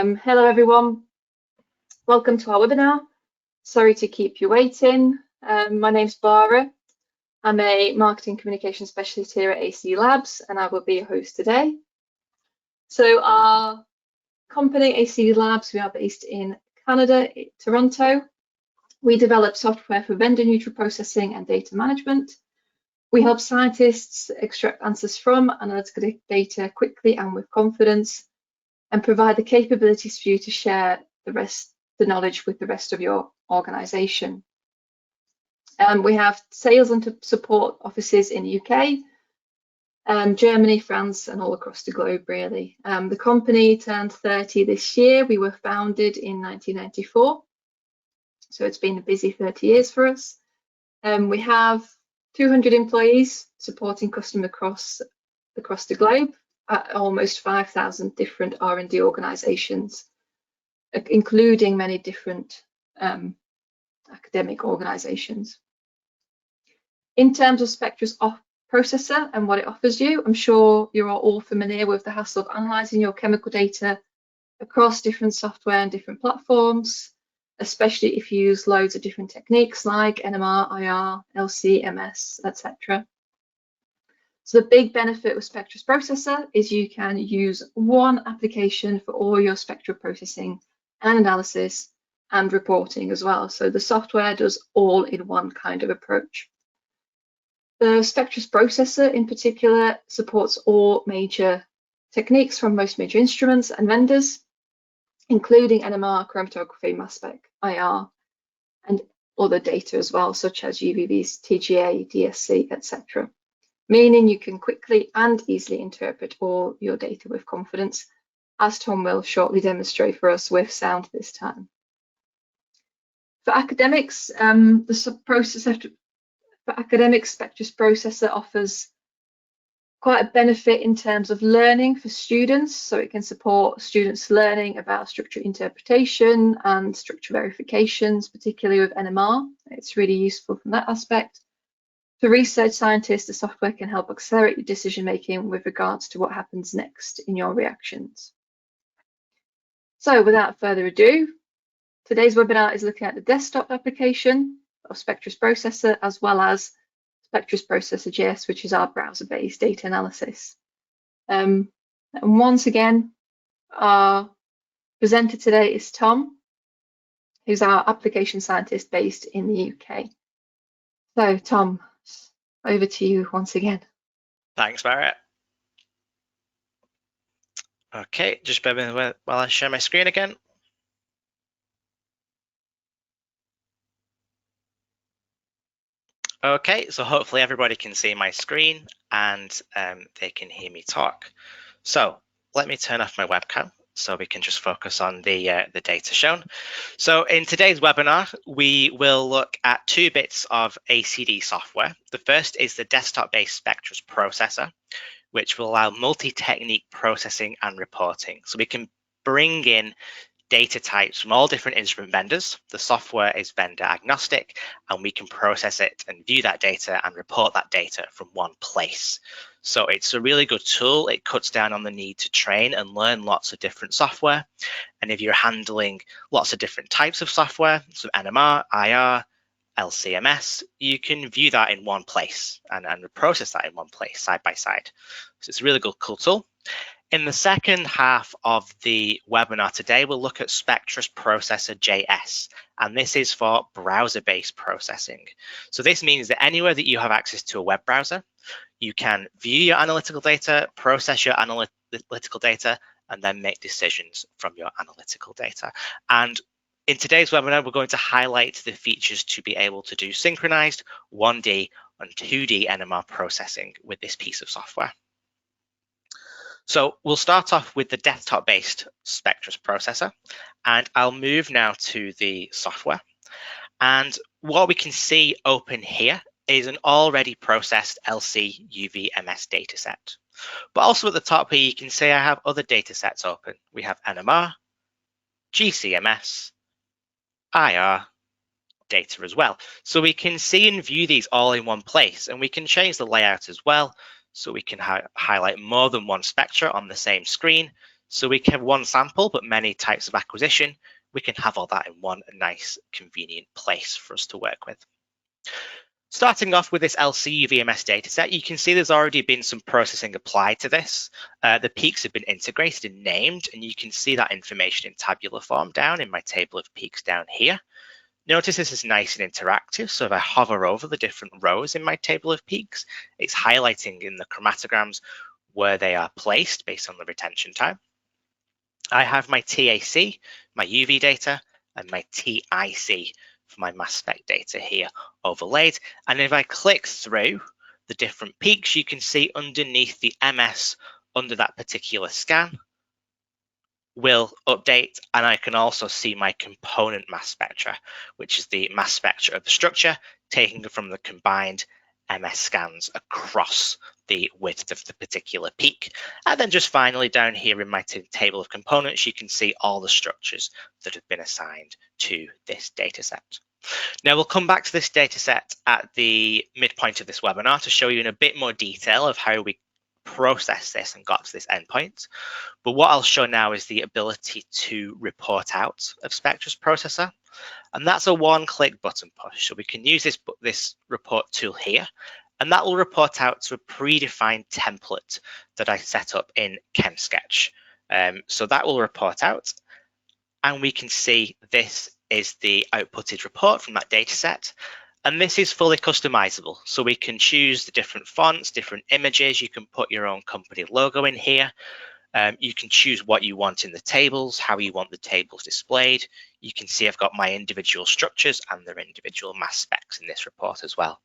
Hello everyone, welcome to our webinar. Sorry to keep you waiting. My name's Bara. I'm a marketing communication specialist here at ACDLabs and I will be your host today. So our company, ACDLabs, we are based in Canada, Toronto. We develop software for vendor neutral processing and data management. We help scientists extract answers from analytical data quickly and with confidence, and provide the capabilities for you to share the knowledge with the rest of your organization. We have sales and support offices in the UK, Germany, France, and all across the globe, really. The company turned 30 this year. We were founded in 1994, so it's been a busy 30 years for us. We have 200 employees supporting customers across the globe at almost 5,000 different R&D organizations, including many different academic organizations. In terms of Spectra's processor and what it offers you, I'm sure you're all familiar with the hassle of analyzing your chemical data across different software and different platforms, especially if you use loads of different techniques like NMR, IR, LC, MS, etc. So the big benefit with Spectrus processor is you can use one application for all your spectral processing and analysis and reporting as well. So the software does all in one kind of approach. The Spectrus processor in particular supports all major techniques from most major instruments and vendors, including NMR, chromatography, mass spec, IR, and other data as well, such as UVVs, TGA, DSC, etc. Meaning you can quickly and easily interpret all your data with confidence, as Tom will shortly demonstrate for us with sound this time. For academics, Spectrus processor offers quite a benefit in terms of learning for students, so it can support students learning about structure interpretation and structure verifications, particularly with NMR. It's really useful from that aspect. For research scientists, the software can help accelerate your decision making with regards to what happens next in your reactions. So without further ado, today's webinar is looking at the desktop application of Spectrus processor as well as Spectrus processor JS, which is our browser-based data analysis. And once again, our presenter today is Tom, who's our application scientist based in the UK. So Tom, over to you once again. Thanks, Barrett. Okay, just bear with me while I share my screen again. Okay, so hopefully everybody can see my screen and they can hear me talk. So let me turn off my webcam so we can just focus on the data shown. So in today's webinar, we will look at two bits of ACD software. The first is the desktop-based Spectrus processor, which will allow multi-technique processing and reporting. So we can bring in data types from all different instrument vendors. The software is vendor agnostic, and we can process it and view that data and report that data from one place. So it's a really good tool. It cuts down on the need to train and learn lots of different software. And if you're handling lots of different types of software, so NMR, IR, LCMS, you can view that in one place and process that in one place side by side. So it's a really good, cool tool. In the second half of the webinar today, we'll look at Spectrus Processor JS, and this is for browser-based processing. So this means that anywhere that you have access to a web browser, you can view your analytical data, process your analytical data, and then make decisions from your analytical data. And in today's webinar, we're going to highlight the features to be able to do synchronized 1D and 2D NMR processing with this piece of software. So we'll start off with the desktop-based Spectrus processor, and I'll move now to the software. And what we can see open here is an already processed LC UV MS dataset. But also at the top here, you can see I have other datasets open. We have NMR, GCMS, IR data as well. So we can see and view these all in one place, and we can change the layout as well. So we can highlight more than one spectra on the same screen. So we can have one sample, but many types of acquisition. We can have all that in one nice, convenient place for us to work with. Starting off with this LC-UVMS dataset, you can see there's already been some processing applied to this. The peaks have been integrated and named, and you can see that information in tabular form down in my table of peaks down here. Notice this is nice and interactive, so if I hover over the different rows in my table of peaks, it's highlighting in the chromatograms where they are placed based on the retention time. I have my TAC, my UV data, and my TIC for my mass spec data here overlaid. And if I click through the different peaks, you can see underneath the MS under that particular scan will update, and I can also see my component mass spectra, which is the mass spectra of the structure taken from the combined MS scans across the width of the particular peak. And then just finally down here in my table of components, you can see all the structures that have been assigned to this data set. Now we'll come back to this data set at the midpoint of this webinar to show you in a bit more detail of how we process this and got to this endpoint. But what I'll show now is the ability to report out of Spectrus Processor. And that's a one-click button push. So we can use this report tool here, and that will report out to a predefined template that I set up in ChemSketch. So that will report out, and we can see this is the outputted report from that data set. And this is fully customizable. So we can choose the different fonts, different images. You can put your own company logo in here. You can choose what you want in the tables, how you want the tables displayed. You can see I've got my individual structures and their individual mass specs in this report as well.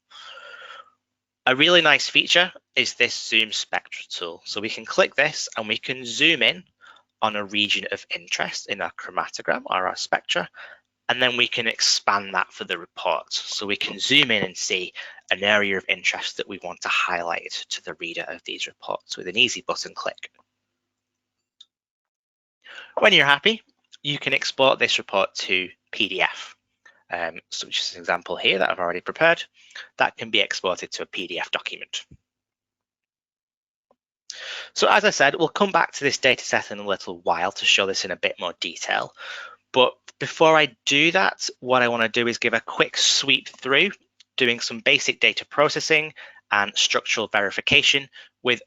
A really nice feature is this Zoom Spectra tool. So we can click this and we can zoom in on a region of interest in our chromatogram or our spectra, and then we can expand that for the report. So we can zoom in and see an area of interest that we want to highlight to the reader of these reports with an easy button click. When you're happy, you can export this report to PDF. So just an example here that I've already prepared, that can be exported to a PDF document. So as I said, we'll come back to this data set in a little while to show this in a bit more detail. But before I do that, what I want to do is give a quick sweep through doing some basic data processing and structural verification with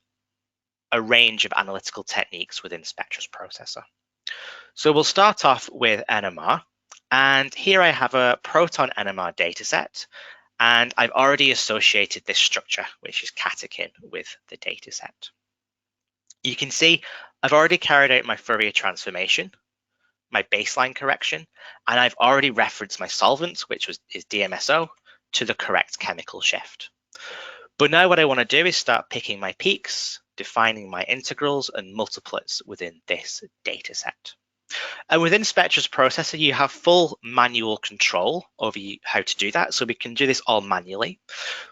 a range of analytical techniques within Spectrus Processor. So we'll start off with NMR, and here I have a proton NMR dataset, and I've already associated this structure, which is catechin, with the dataset. You can see I've already carried out my Fourier transformation, my baseline correction, and I've already referenced my solvent, which is DMSO, to the correct chemical shift. But now what I want to do is start picking my peaks, defining my integrals and multiplets within this dataset. And within Spectrus Processor, you have full manual control over how to do that. So we can do this all manually.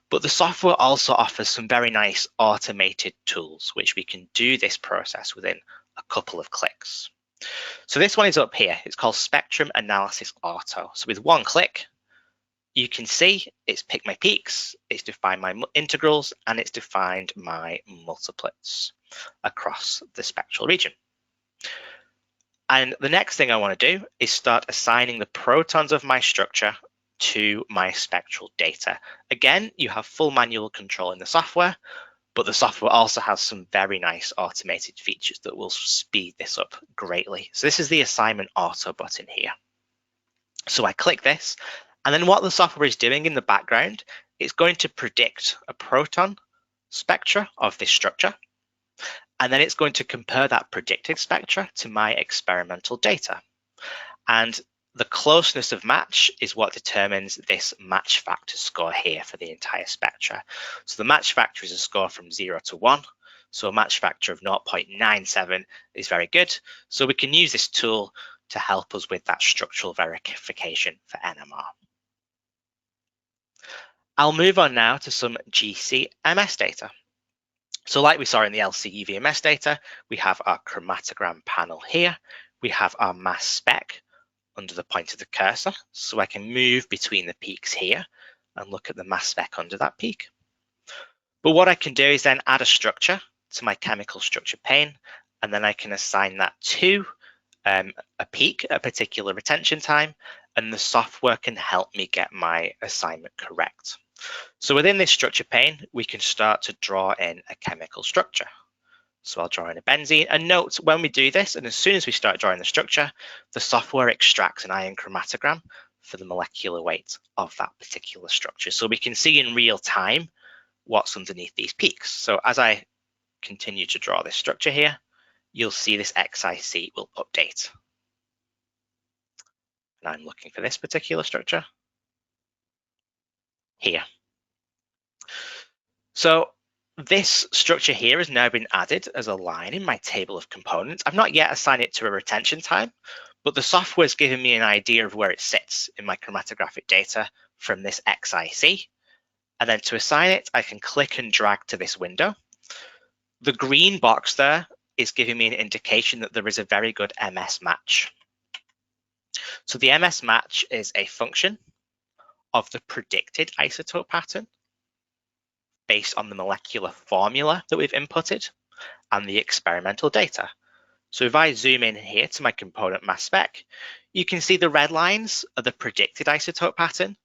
But the software also offers some very nice automated tools, which we can do this process within a couple of clicks. So this one is up here. It's called Spectrum Analysis Auto. So with one click, you can see it's picked my peaks, it's defined my integrals, and it's defined my multiplets across the spectral region. And the next thing I want to do is start assigning the protons of my structure to my spectral data. Again, you have full manual control in the software, but the software also has some very nice automated features that will speed this up greatly. So this is the assignment auto button here. So I click this, and then what the software is doing in the background, it's going to predict a proton spectra of this structure. And then it's going to compare that predicted spectra to my experimental data. And the closeness of match is what determines this match factor score here for the entire spectra. So the match factor is a score from 0 to 1. So a match factor of 0.97 is very good. So we can use this tool to help us with that structural verification for NMR. I'll move on now to some GC-MS data. So like we saw in the LC-UVMS data, we have our chromatogram panel here. We have our mass spec under the point of the cursor. So I can move between the peaks here and look at the mass spec under that peak. But what I can do is then add a structure to my chemical structure pane and then I can assign that to a peak, a particular retention time, and the software can help me get my assignment correct. So within this structure pane, we can start to draw in a chemical structure. So I'll draw in a benzene, and note when we do this, and as soon as we start drawing the structure, the software extracts an ion chromatogram for the molecular weight of that particular structure. So we can see in real time what's underneath these peaks. So as I continue to draw this structure here, you'll see this XIC will update. And I'm looking for this particular structure here. So this structure here has now been added as a line in my table of components. I've not yet assigned it to a retention time, but the software is giving me an idea of where it sits in my chromatographic data from this XIC. And then to assign it, I can click and drag to this window. The green box there is giving me an indication that there is a very good MS match. So the MS match is a function of the predicted isotope pattern based on the molecular formula that we've inputted and the experimental data. So if I zoom in here to my component mass spec, you can see the red lines are the predicted isotope pattern.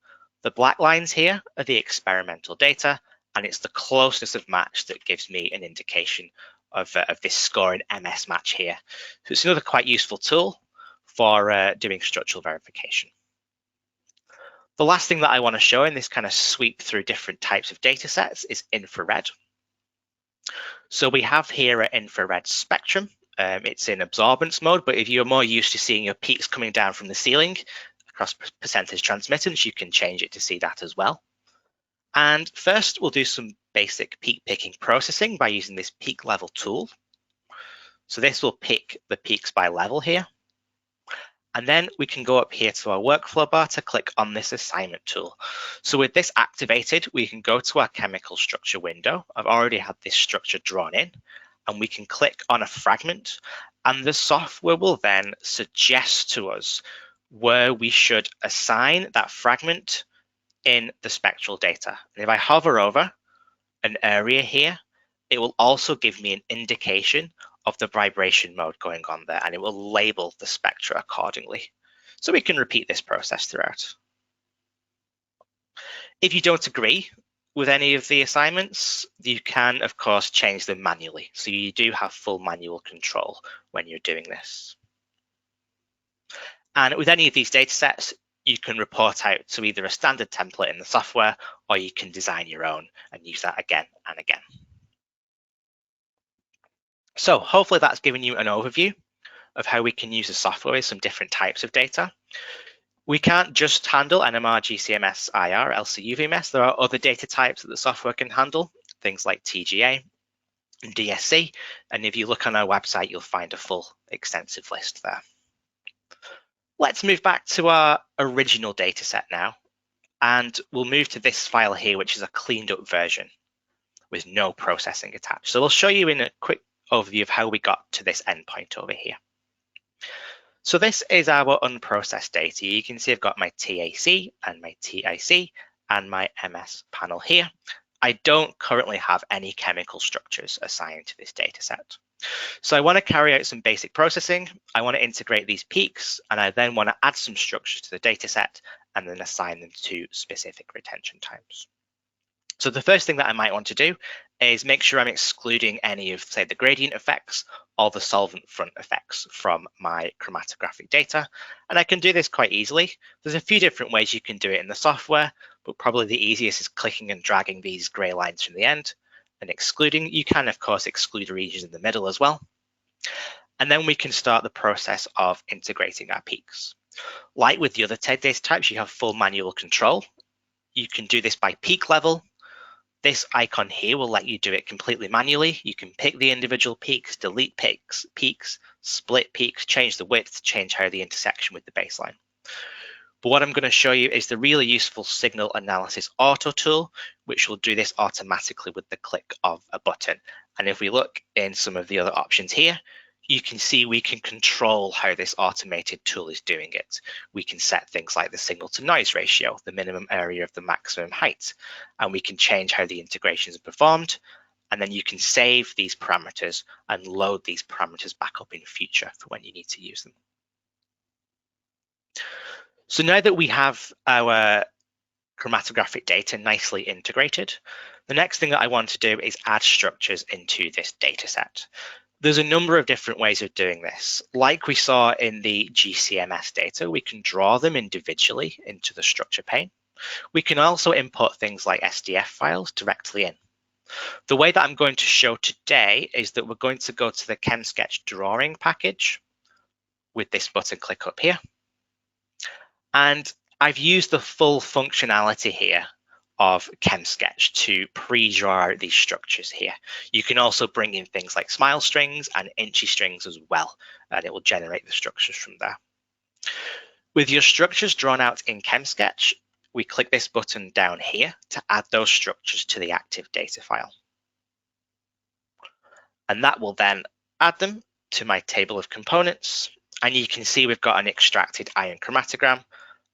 The black lines here are the experimental data, and it's the closeness of match that gives me an indication of this score in MS match here. So it's another quite useful tool for doing structural verification. The last thing that I want to show in this kind of sweep through different types of data sets is infrared. So we have here an infrared spectrum. It's in absorbance mode, but if you're more used to seeing your peaks coming down from the ceiling across percentage transmittance, you can change it to see that as well. And first, we'll do some basic peak picking processing by using this peak level tool. So this will pick the peaks by level here. And then we can go up here to our workflow bar to click on this assignment tool. So with this activated, we can go to our chemical structure window. I've already had this structure drawn in, and we can click on a fragment, and the software will then suggest to us where we should assign that fragment in the spectral data. And if I hover over an area here, it will also give me an indication of the vibration mode going on there, and it will label the spectra accordingly. So we can repeat this process throughout. If you don't agree with any of the assignments, you can, of course, change them manually. So you do have full manual control when you're doing this. And with any of these data sets, you can report out to either a standard template in the software, or you can design your own and use that again and again. So hopefully that's given you an overview of how we can use the software with some different types of data. We can't just handle NMR, GCMS, IR, LC, UVMS. There are other data types that the software can handle, things like TGA and DSC. And if you look on our website, you'll find a full extensive list there. Let's move back to our original data set now, and we'll move to this file here, which is a cleaned up version with no processing attached. So we'll show you in a quick overview of how we got to this endpoint over here. So this is our unprocessed data. You can see I've got my TAC and my TIC and my MS panel here. I don't currently have any chemical structures assigned to this data set. So I want to carry out some basic processing. I want to integrate these peaks, and I then want to add some structures to the data set and then assign them to specific retention times. So the first thing that I might want to do is make sure I'm excluding any of, say, the gradient effects or the solvent front effects from my chromatographic data. And I can do this quite easily. There's a few different ways you can do it in the software, but probably the easiest is clicking and dragging these gray lines from the end and excluding. You can, of course, exclude regions in the middle as well. And then we can start the process of integrating our peaks. Like with the other data types, you have full manual control. You can do this by peak level. This icon here will let you do it completely manually. You can pick the individual peaks, delete peaks, split peaks, change the width, change how the intersection with the baseline. But what I'm going to show you is the really useful signal analysis auto tool, which will do this automatically with the click of a button. And if we look in some of the other options here, you can see we can control how this automated tool is doing it. We can set things like the signal to noise ratio, the minimum area of the maximum height, and we can change how the integration is performed. and then you can save these parameters and load these parameters back up in future for when you need to use them. So now that we have our chromatographic data nicely integrated, the next thing that I want to do is add structures into this data set. There's a number of different ways of doing this. Like we saw in the GCMS data, we can draw them individually into the structure pane. We can also import things like SDF files directly in. The way that I'm going to show today is that we're going to go to the ChemSketch drawing package with this button click up here. And I've used the full functionality here of ChemSketch to pre-draw these structures here. You can also bring in things like smile strings and inchy strings as well, and it will generate the structures from there. With your structures drawn out in ChemSketch, we click this button down here to add those structures to the active data file. And that will then add them to my table of components. And you can see we've got an extracted ion chromatogram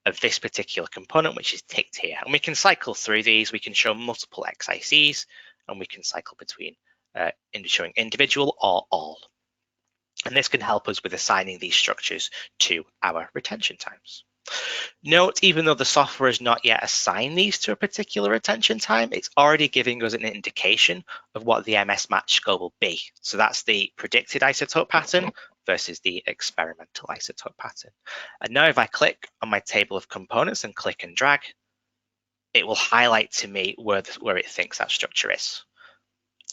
of this particular component, which is ticked here. And we can cycle through these. We can show multiple XICs, and we can cycle between showing individual or all. And this can help us with assigning these structures to our retention times. Note, even though the software has not yet assigned these to a particular retention time, it's already giving us an indication of what the MS match score will be. So that's the predicted isotope pattern versus the experimental isotope pattern. And now if I click on my table of components and click and drag, it will highlight to me where it thinks that structure is.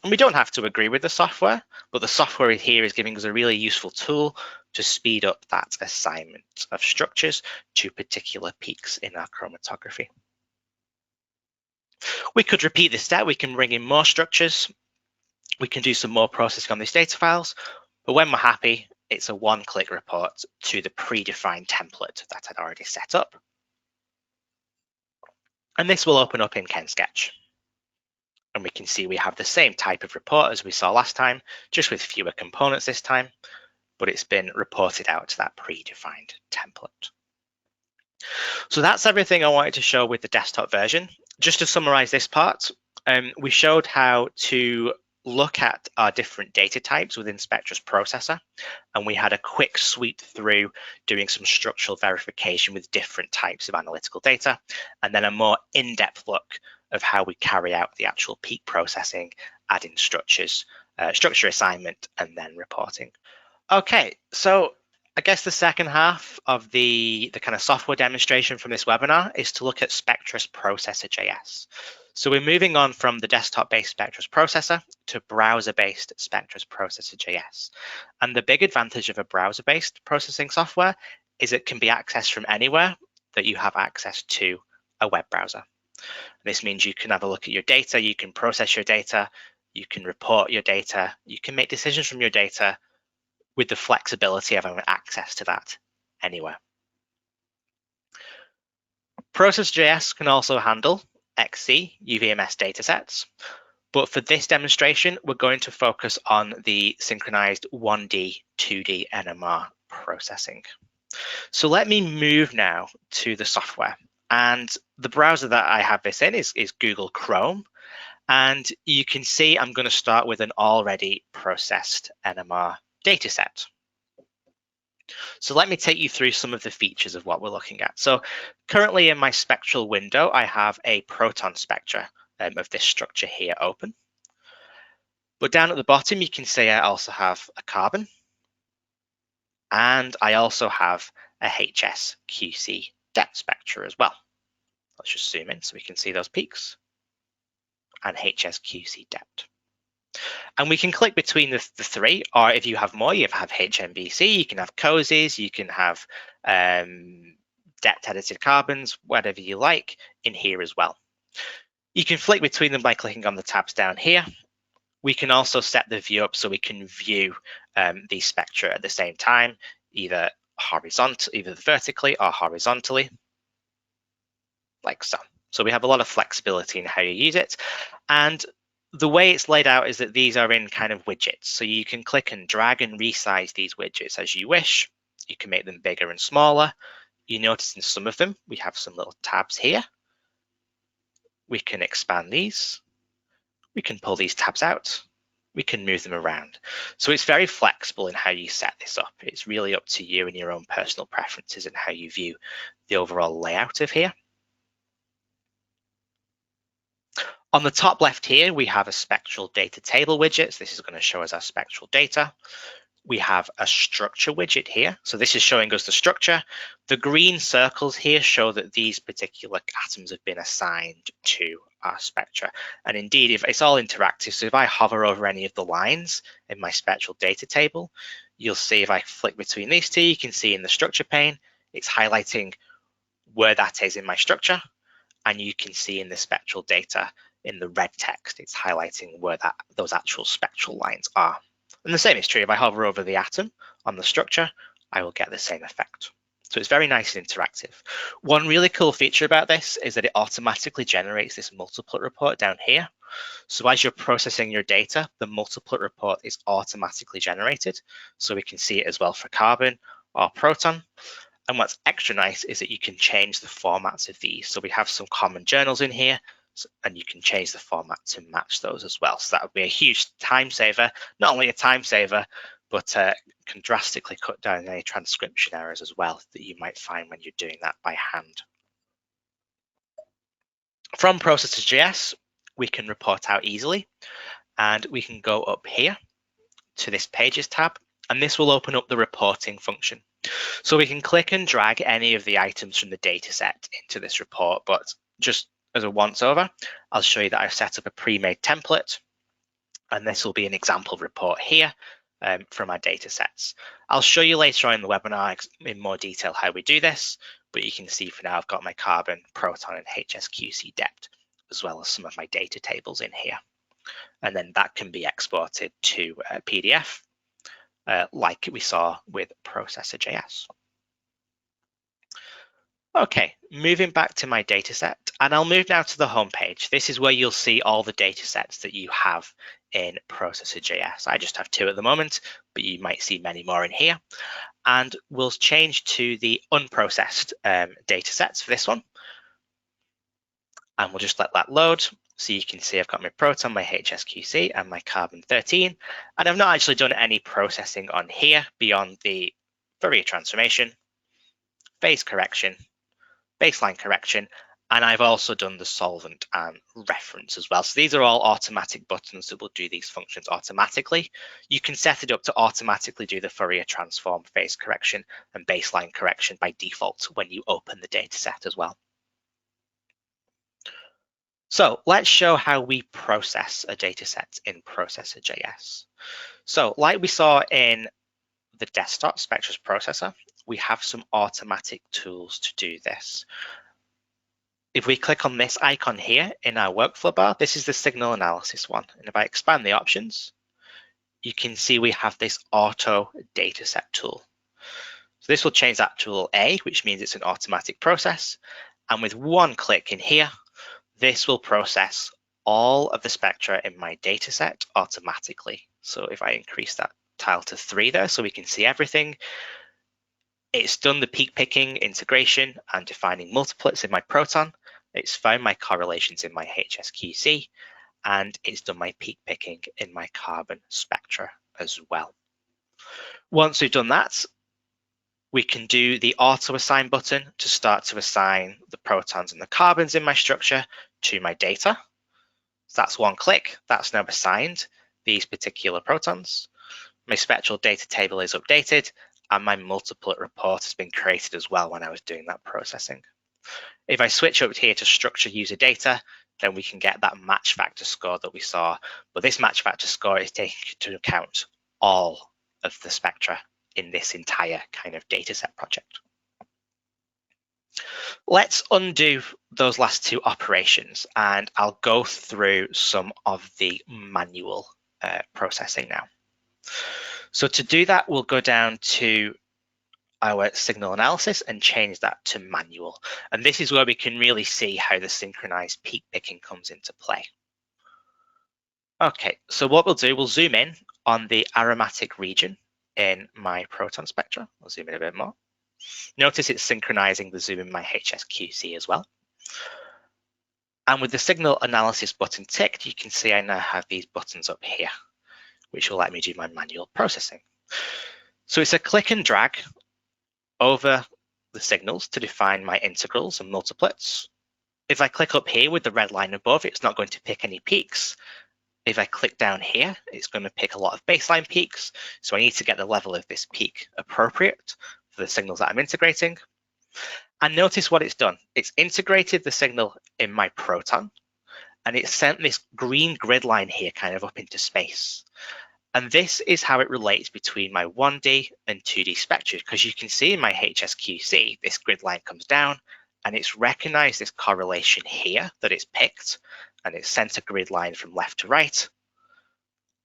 And we don't have to agree with the software, but the software here is giving us a really useful tool to speed up that assignment of structures to particular peaks in our chromatography. We could repeat this step. We can bring in more structures. We can do some more processing on these data files. But when we're happy, it's a one-click report to the predefined template that I'd already set up. And this will open up in ChemSketch. And we can see we have the same type of report as we saw last time, just with fewer components this time, but it's been reported out to that predefined template. So that's everything I wanted to show with the desktop version. Just to summarize this part, we showed how to look at our different data types within Spectra's processor, and we had a quick sweep through doing some structural verification with different types of analytical data, and then a more in-depth look of how we carry out the actual peak processing, adding structures, structure assignment, and then reporting. Okay, so I guess the second half of the kind of software demonstration from this webinar is to look at Spectrus Processor.js. So we're moving on from the desktop-based Spectrus Processor to browser-based Spectrus Processor.js. And the big advantage of a browser-based processing software is it can be accessed from anywhere that you have access to a web browser. This means you can have a look at your data, you can process your data, you can report your data, you can make decisions from your data with the flexibility of having access to that anywhere. Processor.js can also handle XC UVMS datasets, but for this demonstration, we're going to focus on the synchronized 1D, 2D NMR processing. So let me move now to the software. And the browser that I have this in is Google Chrome. And you can see I'm going to start with an already processed NMR dataset. So let me take you through some of the features of what we're looking at. So currently in my Spectral window, I have a proton spectra of this structure here open. But down at the bottom, you can see I also have a carbon. And I also have a HSQC depth spectra as well. Let's just zoom in so we can see those peaks and HSQC depth. And we can click between the three, or if you have more, you have HMBC, you can have COSIs, you can have depth edited carbons, whatever you like in here as well. You can flick between them by clicking on the tabs down here. We can also set the view up so we can view these spectra at the same time, either vertically or horizontally, like so. So we have a lot of flexibility in how you use it. And the way it's laid out is that these are in kind of widgets. So you can click and drag and resize these widgets as you wish. You can make them bigger and smaller. You notice in some of them, we have some little tabs here. We can expand these. We can pull these tabs out. We can move them around. So it's very flexible in how you set this up. It's really up to you and your own personal preferences and how you view the overall layout of here. On the top left here, we have a spectral data table widget. So this is going to show us our spectral data. We have a structure widget here. So this is showing us the structure. The green circles here show that these particular atoms have been assigned to our spectra. And indeed, if it's all interactive, so if I hover over any of the lines in my spectral data table, you'll see if I flick between these two, you can see in the structure pane, it's highlighting where that is in my structure. And you can see in the spectral data in the red text, it's highlighting where those actual spectral lines are. And the same is true if I hover over the atom on the structure, I will get the same effect. So it's very nice and interactive. One really cool feature about this is that it automatically generates this multiplet report down here. So as you're processing your data, the multiplet report is automatically generated. So we can see it as well for carbon or proton. And what's extra nice is that you can change the formats of these. So we have some common journals in here, and you can change the format to match those as well. So that would be a huge time saver, not only a time saver, but can drastically cut down any transcription errors as well that you might find when you're doing that by hand. From Processes.js, we can report out easily, and we can go up here to this Pages tab, and this will open up the reporting function. So we can click and drag any of the items from the data set into this report, but just as a once over, I'll show you that I've set up a pre-made template, and this will be an example report here from our data sets. I'll show you later on in the webinar in more detail how we do this, but you can see for now I've got my carbon, proton, and HSQC depth, as well as some of my data tables in here. And then that can be exported to a PDF, like we saw with Processor.js. Okay, moving back to my data set, and I'll move now to the home page. This is where you'll see all the data sets that you have in Processor.js. I just have 2 at the moment, but you might see many more in here. And we'll change to the unprocessed data sets for this one. And we'll just let that load. So you can see I've got my proton, my HSQC, and my carbon-13. And I've not actually done any processing on here beyond the Fourier transformation, phase correction, baseline correction, and I've also done the solvent and reference as well. So these are all automatic buttons that will do these functions automatically. You can set it up to automatically do the Fourier transform, phase correction, and baseline correction by default when you open the data set as well. So let's show how we process a data set in Processor.js. So like we saw in the desktop Spectrus processor, we have some automatic tools to do this. If we click on this icon here in our workflow bar, this is the signal analysis one. And if I expand the options, you can see we have this auto dataset tool. So this will change that to tool A, which means it's an automatic process. And with one click in here, this will process all of the spectra in my dataset automatically. So if I increase that tile to 3 there, so we can see everything, it's done the peak picking integration and defining multiplets in my proton. It's found my correlations in my HSQC, and it's done my peak picking in my carbon spectra as well. Once we've done that, we can do the auto assign button to start to assign the protons and the carbons in my structure to my data. So that's one click, that's now assigned these particular protons. My spectral data table is updated, and my multiplet report has been created as well when I was doing that processing. If I switch up here to structure user data, then we can get that match factor score that we saw. But this match factor score is taking into account all of the spectra in this entire kind of dataset project. Let's undo those last 2 operations, and I'll go through some of the manual processing now. So to do that, we'll go down to our signal analysis and change that to manual. And this is where we can really see how the synchronized peak picking comes into play. Okay, so what we'll do, we'll zoom in on the aromatic region in my proton spectra. I'll zoom in a bit more. Notice it's synchronizing the zoom in my HSQC as well. And with the signal analysis button ticked, you can see I now have these buttons up here, which will let me do my manual processing. So it's a click and drag over the signals to define my integrals and multiplets. If I click up here with the red line above, it's not going to pick any peaks. If I click down here, it's going to pick a lot of baseline peaks. So I need to get the level of this peak appropriate for the signals that I'm integrating. And notice what it's done. It's integrated the signal in my proton, and it sent this green grid line here kind of up into space. And this is how it relates between my 1D and 2D spectra, because you can see in my HSQC, this grid line comes down and it's recognized this correlation here that it's picked, and it's sent a grid line from left to right,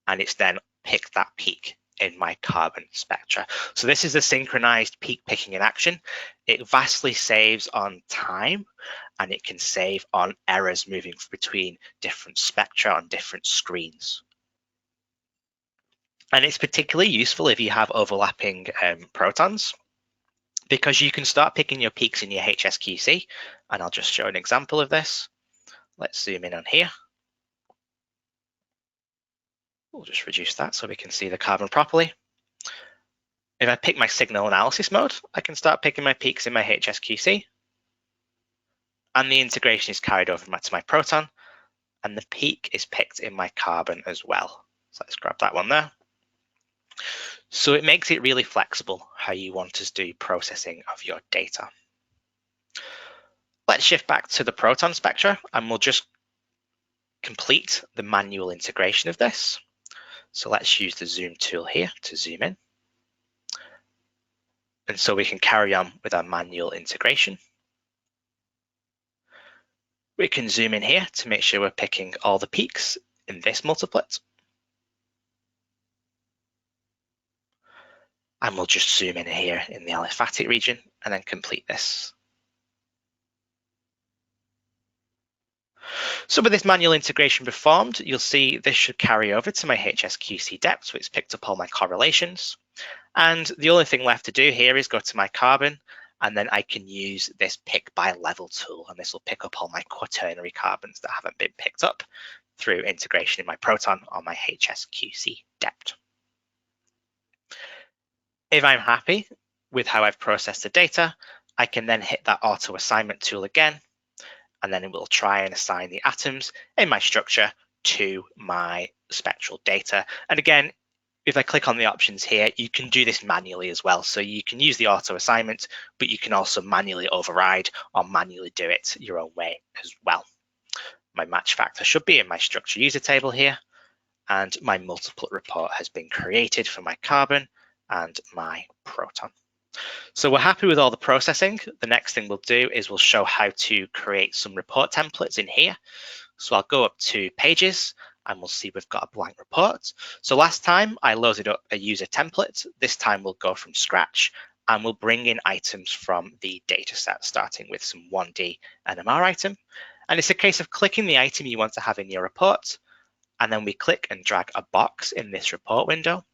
and it's then picked that peak in my carbon spectra. So this is a synchronized peak picking in action. It vastly saves on time, and it can save on errors moving between different spectra on different screens. And it's particularly useful if you have overlapping protons, because you can start picking your peaks in your HSQC. And I'll just show an example of this. Let's zoom in on here. We'll just reduce that so we can see the carbon properly. If I pick my signal analysis mode, I can start picking my peaks in my HSQC. And the integration is carried over to my proton. And the peak is picked in my carbon as well. So let's grab that one there. So it makes it really flexible how you want to do processing of your data. Let's shift back to the proton spectra, and we'll just complete the manual integration of this. So let's use the zoom tool here to zoom in. And so we can carry on with our manual integration. We can zoom in here to make sure we're picking all the peaks in this multiplet. And we'll just zoom in here in the aliphatic region and then complete this. So with this manual integration performed, you'll see this should carry over to my HSQC depth, so it's picked up all my correlations. And the only thing left to do here is go to my carbon, and then I can use this pick by level tool, and this will pick up all my quaternary carbons that haven't been picked up through integration in my proton on my HSQC depth. If I'm happy with how I've processed the data, I can then hit that auto assignment tool again, and then it will try and assign the atoms in my structure to my spectral data. And again, if I click on the options here, you can do this manually as well. So you can use the auto assignment, but you can also manually override or manually do it your own way as well. My match factor should be in my structure user table here, and my multiplet report has been created for my carbon and my proton. So we're happy with all the processing. The next thing we'll do is we'll show how to create some report templates in here. So I'll go up to pages and we'll see we've got a blank report. So last time I loaded up a user template. This time we'll go from scratch and we'll bring in items from the data set, starting with some 1D NMR item. And it's a case of clicking the item you want to have in your report. And then we click and drag a box in this report window.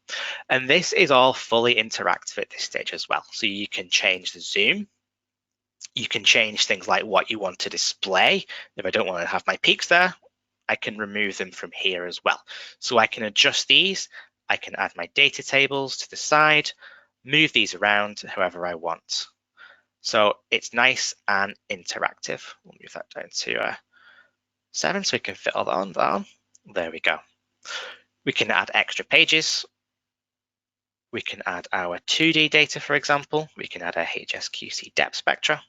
And this is all fully interactive at this stage as well. So you can change the zoom. You can change things like what you want to display. If I don't want to have my peaks there, I can remove them from here as well. So I can adjust these. I can add my data tables to the side, move these around however I want. So it's nice and interactive. We'll move that down to 7 so we can fit all that on. There we go. We can add extra pages. We can add our 2D data, for example. We can add our HSQC depth spectra.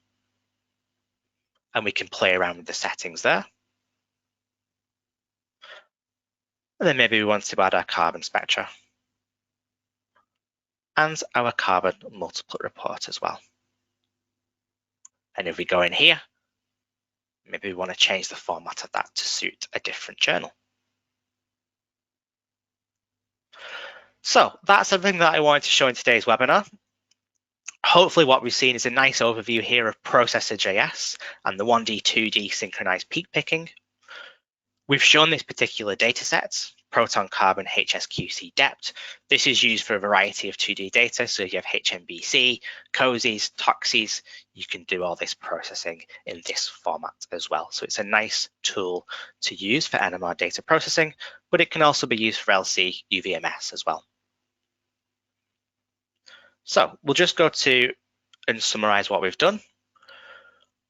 And we can play around with the settings there. And then maybe we want to add our carbon spectra and our carbon multiplet report as well. And if we go in here, maybe we want to change the format of that to suit a different journal. So that's everything that I wanted to show in today's webinar. Hopefully what we've seen is a nice overview here of Processor.js and the 1D, 2D synchronized peak picking. We've shown this particular data set proton carbon HSQC depth. This is used for a variety of 2D data. So if you have HMBC, COSIs, TOXIs, you can do all this processing in this format as well. So it's a nice tool to use for NMR data processing, but it can also be used for LC UVMS as well. So we'll just go to and summarize what we've done.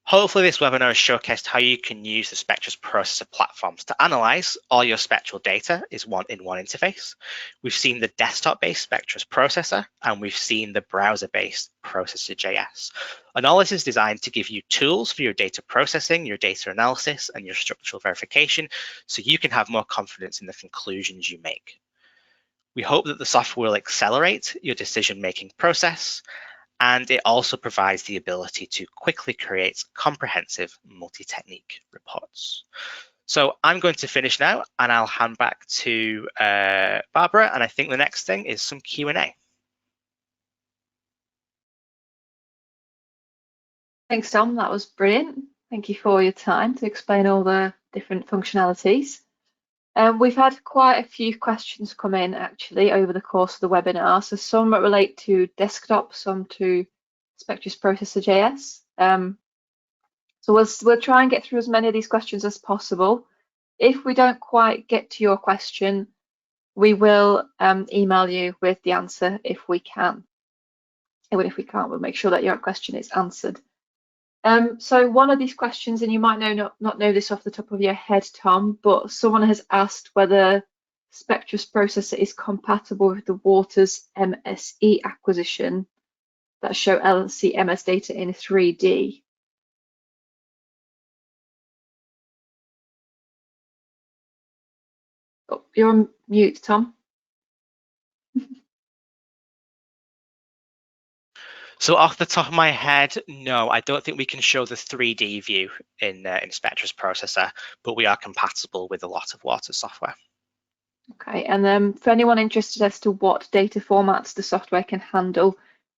Hopefully this webinar has showcased how you can use the Spectrus processor platforms to analyze all your spectral data in one interface. We've seen the desktop-based Spectrus processor, and we've seen the browser-based processor.js. And all this is designed to give you tools for your data processing, your data analysis, and your structural verification, so you can have more confidence in the conclusions you make. We hope that the software will accelerate your decision-making process, and it also provides the ability to quickly create comprehensive multi-technique reports. So I'm going to finish now, and I'll hand back to Barbara, and I think the next thing is some Q&A. Thanks, Tom. That was brilliant. Thank you for your time to explain all the different functionalities. We've had quite a few questions come in actually over the course of the webinar. So some relate to desktop, some to Spectrus processor.js. So we'll try and get through as many of these questions as possible. If we don't quite get to your question, we will email you with the answer if we can. Even if we can't, we'll make sure that your question is answered. So one of these questions, and you might not know this off the top of your head, Tom, but someone has asked whether Spectrus processor is compatible with the Waters MSE acquisition that show LC-MS data in 3D. Oh, you're on mute, Tom. So off the top of my head, no, I don't think we can show the 3D view in Spectrus processor, but we are compatible with a lot of Waters software. Okay, and for anyone interested as to what data formats the software can handle,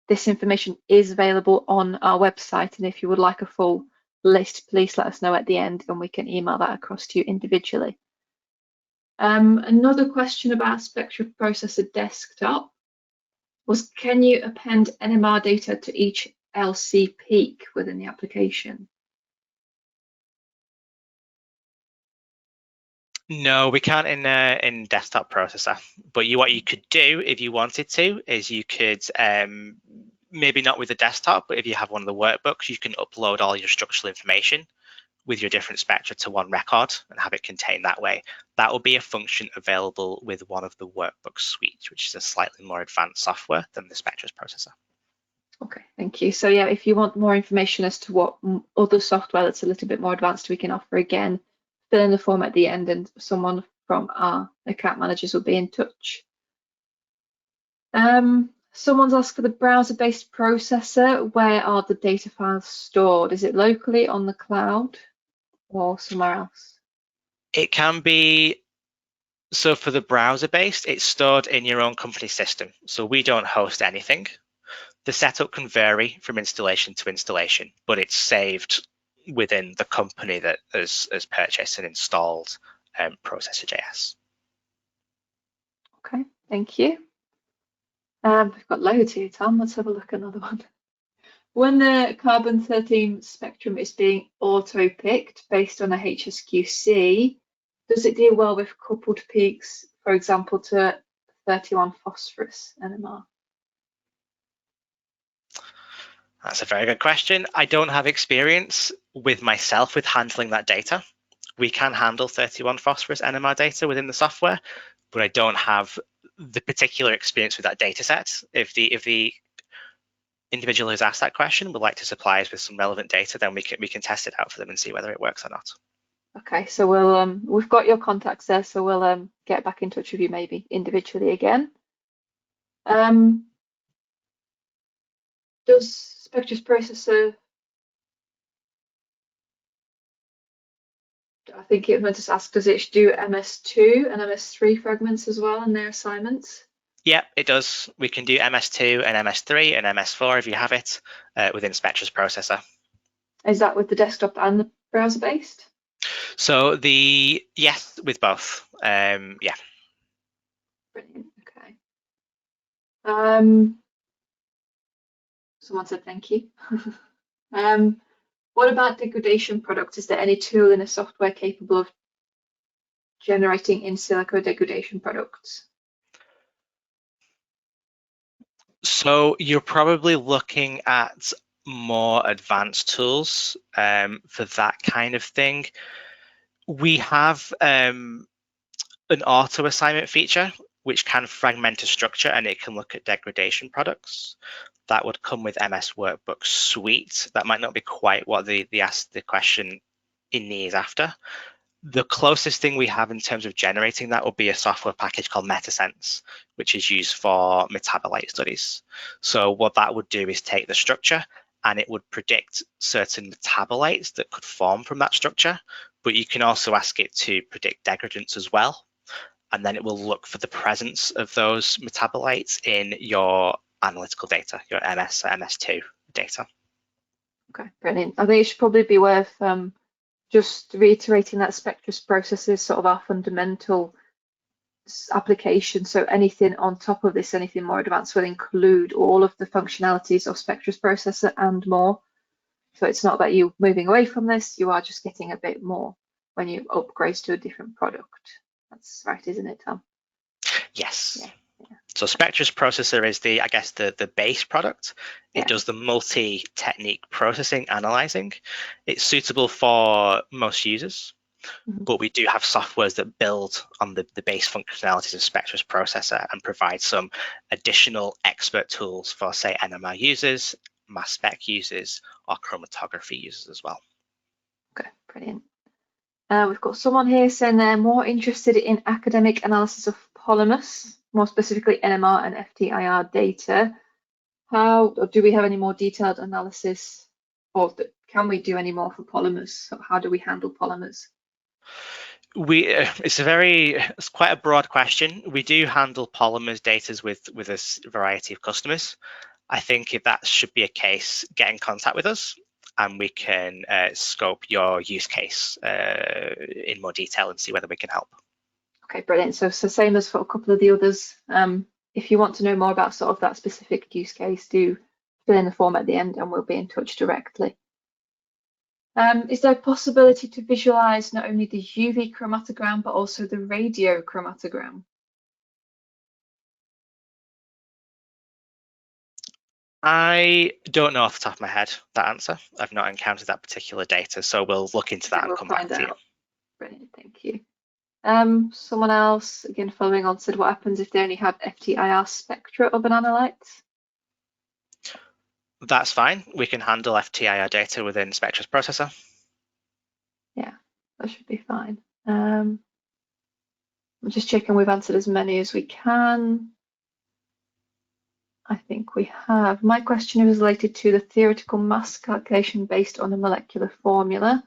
this information is available on our website, and if you would like a full list, please let us know at the end and we can email that across to you individually. Another question about Spectra processor desktop was, can you append NMR data to each LC peak within the application? No, we can't in desktop processor. But what you could do if you wanted to is you could maybe not with the desktop, but if you have one of the workbooks, you can upload all your structural information with your different spectra to one record and have it contained that way. That will be a function available with one of the workbook suites, which is a slightly more advanced software than the Spectrus processor. Okay, thank you. So yeah, if you want more information as to what other software that's a little bit more advanced we can offer, again, fill in the form at the end and someone from our account managers will be in touch. Someone's asked for the browser-based processor. Where are the data files stored? Is it locally on the cloud or somewhere else? It can be, so for the browser-based, it's stored in your own company system. So we don't host anything. The setup can vary from installation to installation, but it's saved within the company that has purchased and installed processor.js. Okay, thank you. We've got loads here, Tom. Let's have a look at another one. When the carbon-13 spectrum is being auto-picked based on a HSQC, does it deal well with coupled peaks, for example, to 31 phosphorus NMR? That's a very good question. I don't have experience with myself with handling that data. We can handle 31 phosphorus NMR data within the software, but I don't have the particular experience with that data set. If the individual who's asked that question would like to supply us with some relevant data, then we can test it out for them and see whether it works or not. Okay, so we've got your contacts there, so we'll get back in touch with you maybe individually again. Does Spectrus processor, I think it meant to ask, does it do MS2 and MS3 fragments as well in their assignments? Yeah, it does. We can do MS2 and MS3 and MS4 if you have it within Spectrus processor. Is that with the desktop and the browser based? So yes, with both. Yeah. Brilliant. Okay. Someone said thank you. What about degradation products? Is there any tool in a software capable of generating in silico degradation products? So you're probably looking at more advanced tools for that kind of thing. We have an auto assignment feature which can fragment a structure and it can look at degradation products. That would come with MS Workbook Suite. That might not be quite what the question in is after. The closest thing we have in terms of generating that would be a software package called MetaSense, which is used for metabolite studies. So what that would do is take the structure and it would predict certain metabolites that could form from that structure, but you can also ask it to predict degradants as well. And then it will look for the presence of those metabolites in your analytical data, your MS2 data. Okay, brilliant. I think it should probably be worth just reiterating that Spectrus process is sort of our fundamental application. So anything on top of this, anything more advanced, will include all of the functionalities of Spectrus processor and more. So it's not that you're moving away from this, you are just getting a bit more when you upgrade to a different product. That's right, isn't it, Tom? Yes. Yeah. So Spectrus processor is the, I guess, the base product. It Yeah. does the multi-technique processing, analyzing. It's suitable for most users, but we do have softwares that build on the base functionalities of Spectrus processor and provide some additional expert tools for, say, NMR users, mass spec users, or chromatography users as well. Okay, brilliant. We've got someone here saying they're more interested in academic analysis of polymers, more specifically NMR and FTIR data. How, or do we have any more detailed analysis, or can we do any more for polymers? So how do we handle polymers? It's quite a broad question. We do handle polymers data with a variety of customers. I think if that should be a case, get in contact with us and we can scope your use case in more detail and see whether we can help. Okay, brilliant. So same as for a couple of the others. If you want to know more about sort of that specific use case, do fill in the form at the end and we'll be in touch directly. Is there a possibility to visualize not only the UV chromatogram, but also the radio chromatogram? I don't know off the top of my head that answer. I've not encountered that particular data, so we'll look into that and come back to you. Brilliant, thank you. Someone else, again, following on, said what happens if they only have FTIR spectra of an analyte? That's fine. We can handle FTIR data within Spectrus processor. Yeah, that should be fine. I'm just checking we've answered as many as we can. I think we have. My question is related to the theoretical mass calculation based on a molecular formula.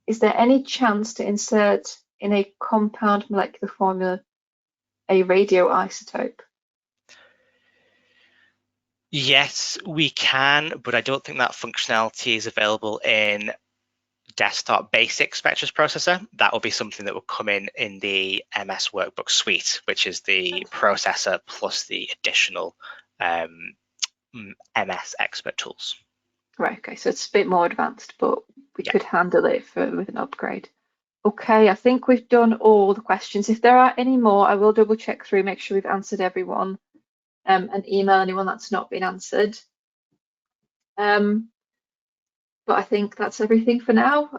Is there any chance to insert in a compound molecular formula a radioisotope? Yes, we can, but I don't think that functionality is available in desktop basic Spectrus processor. That will be something that will come in the MS Workbook Suite, which is the processor plus the additional MS expert tools. Right, okay, so it's a bit more advanced, but we could handle it with an upgrade. Okay, I think we've done all the questions. If there are any more, I will double check through, make sure we've answered everyone, and email anyone that's not been answered. But I think that's everything for now.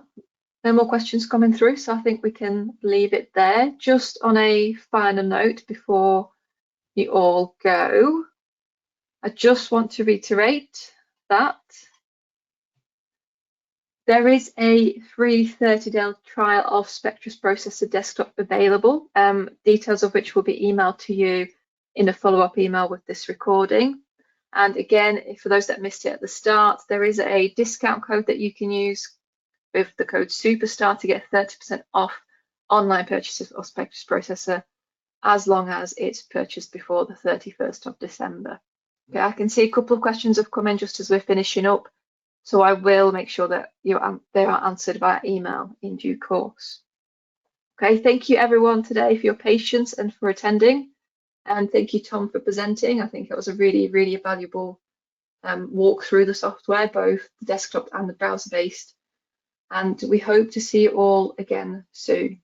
No more questions coming through, so I think we can leave it there. Just on a final note before you all go, I just want to reiterate that there is a free 30-day trial of Spectrus Processor Desktop available, details of which will be emailed to you in a follow-up email with this recording. And again, for those that missed it at the start, there is a discount code that you can use with the code SUPERSTAR to get 30% off online purchases of Spectrus Processor, as long as it's purchased before the 31st of December. Okay, I can see a couple of questions have come in just as we're finishing up, so I will make sure that they are answered via email in due course. Okay, thank you everyone today for your patience and for attending. And thank you, Tom, for presenting. I think it was a really, really valuable walk through the software, both the desktop and the browser-based. And we hope to see you all again soon.